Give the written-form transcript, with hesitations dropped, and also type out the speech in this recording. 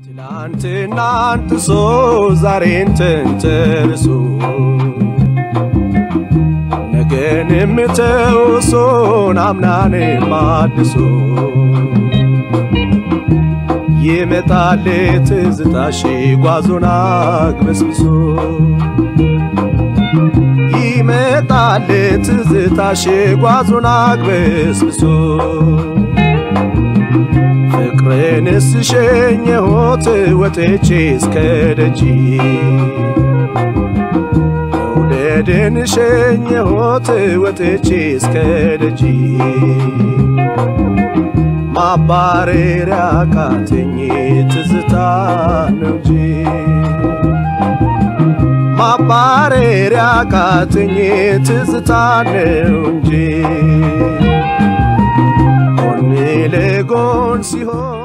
ትላንትና አንጥሶ ዛሬን ተንተርሶ ነገንም ተውሶ አምናን ማድሶ ይመጣል ትዝታሽ ጓዞን አግበስብሶ ይመጣል ትዝታሽ ጓዞን አግበስብሶ ፍቅርንስ ሸኘሁት ወጥቼ እስከ ደጅ መውደድን ሸኘሁት ወጥቼ እስከ ደጅ ማባረር ያቃተኝ ትዝታ ነው እንጂ ማባረር ያቃተኝ ትዝታ ነው እንጂ ጎን ለጎን ሲሆን